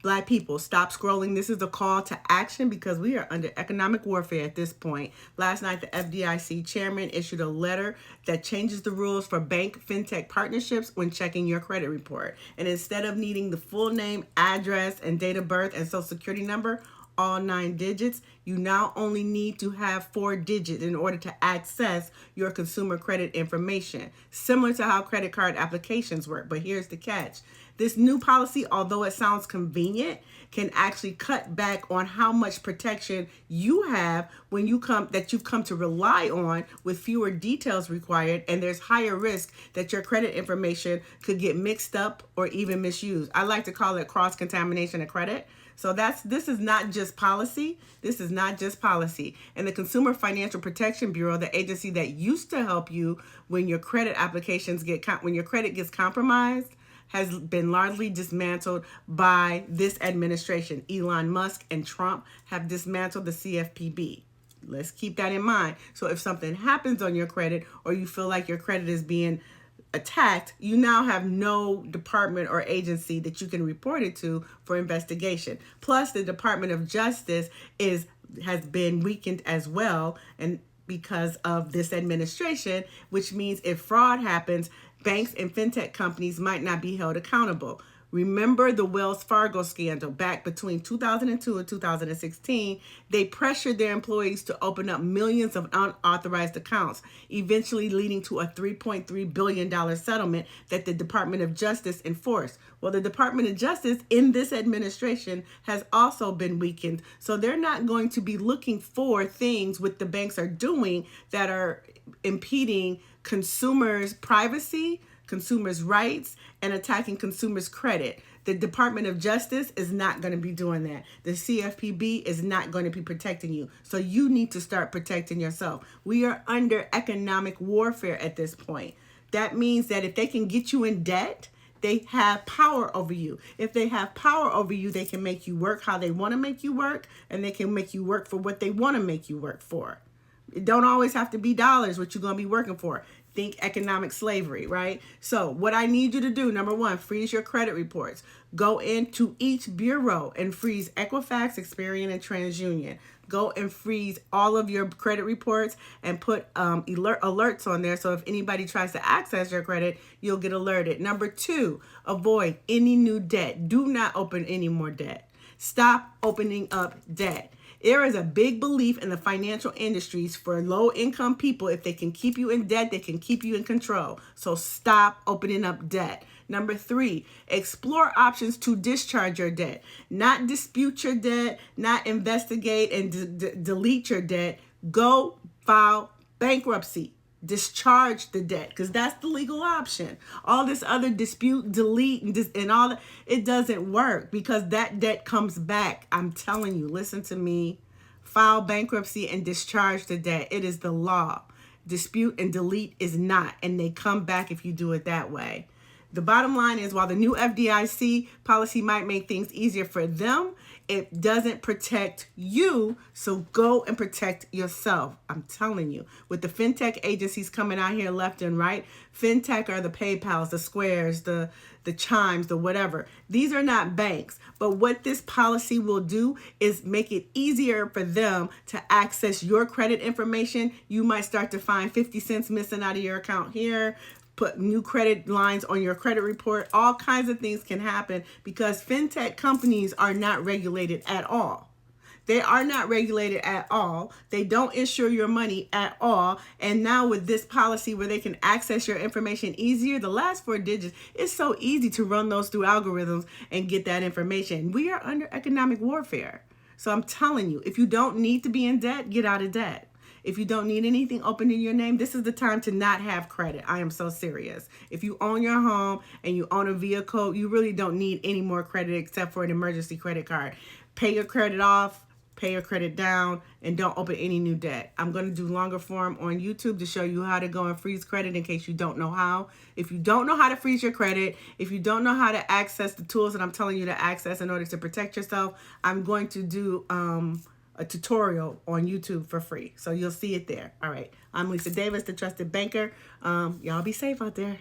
Black people, stop scrolling. This is a call to action because we are under economic warfare at this point. Last night, the FDIC chairman issued a letter that changes the rules for bank fintech partnerships when checking your credit report. And instead of needing the full name, address, and date of birth and social security number, all 9 digits, you now only need to have 4 digits in order to access your consumer credit information, similar to how credit card applications work. But here's the catch. This new policy, although it sounds convenient, can actually cut back on how much protection you have when you've come to rely on, with fewer details required, and there's higher risk that your credit information could get mixed up or even misused. I like to call it cross-contamination of credit. So this is not just policy. This is not just policy. And the Consumer Financial Protection Bureau, the agency that used to help you when your credit applications when your credit gets compromised, has been largely dismantled by this administration. Elon Musk and Trump have dismantled the CFPB. Let's keep that in mind. So if something happens on your credit, or you feel like your credit is being attacked, you now have no department or agency that you can report it to for investigation. Plus, the Department of Justice has been weakened as well, and because of this administration, which means if fraud happens, banks and fintech companies might not be held accountable. Remember the Wells Fargo scandal back between 2002 and 2016? They pressured their employees to open up millions of unauthorized accounts, eventually leading to a $3.3 billion settlement that the Department of Justice enforced. Well, the Department of Justice in this administration has also been weakened, so they're not going to be looking for things what the banks are doing that are impeding consumers' privacy, consumers' rights, and attacking consumers' credit. The Department of Justice is not going to be doing that. The CFPB is not going to be protecting you. So you need to start protecting yourself. We are under economic warfare at this point. That means that if they can get you in debt, they have power over you. If they have power over you, they can make you work how they want to make you work, and they can make you work for what they want to make you work for. It don't always have to be dollars what you're going to be working for. Think economic slavery, right? So what I need you to do, number one, freeze your credit reports. Go into each bureau and freeze Equifax, Experian, and TransUnion. Go and freeze all of your credit reports and put alerts on there, so if anybody tries to access your credit, you'll get alerted. Number two, avoid any new debt. Do not open any more debt. Stop opening up debt. There is a big belief in the financial industries for low-income people. If they can keep you in debt, they can keep you in control. So stop opening up debt. Number three, explore options to discharge your debt. Not dispute your debt, not investigate and delete your debt. Go file bankruptcy. Discharge the debt, because that's the legal option. All this other dispute, delete, and all that, it doesn't work, because that debt comes back. I'm telling you, listen to me. File bankruptcy and discharge the debt. It is the law. Dispute and delete is not, and they come back if you do it that way. The bottom line is, while the new FDIC policy might make things easier for them, it doesn't protect you, so go and protect yourself. I'm telling you, with the fintech agencies coming out here left and right, fintech are the PayPals, the Squares, the Chimes, the whatever. These are not banks, but what this policy will do is make it easier for them to access your credit information. You might start to find 50 cents missing out of your account here, put new credit lines on your credit report. All kinds of things can happen because fintech companies are not regulated at all. They are not regulated at all. They don't insure your money at all. And now with this policy where they can access your information easier, the last 4 digits, it's so easy to run those through algorithms and get that information. We are under economic warfare. So I'm telling you, if you don't need to be in debt, get out of debt. If you don't need anything open in your name, this is the time to not have credit. I am so serious. If you own your home and you own a vehicle, you really don't need any more credit except for an emergency credit card. Pay your credit off, pay your credit down, and don't open any new debt. I'm going to do longer form on YouTube to show you how to go and freeze credit in case you don't know how. If you don't know how to freeze your credit, if you don't know how to access the tools that I'm telling you to access in order to protect yourself, I'm going to do a tutorial on YouTube for free. So you'll see it there. All right. I'm Lisa Davis, the Trusted Banker. Y'all be safe out there.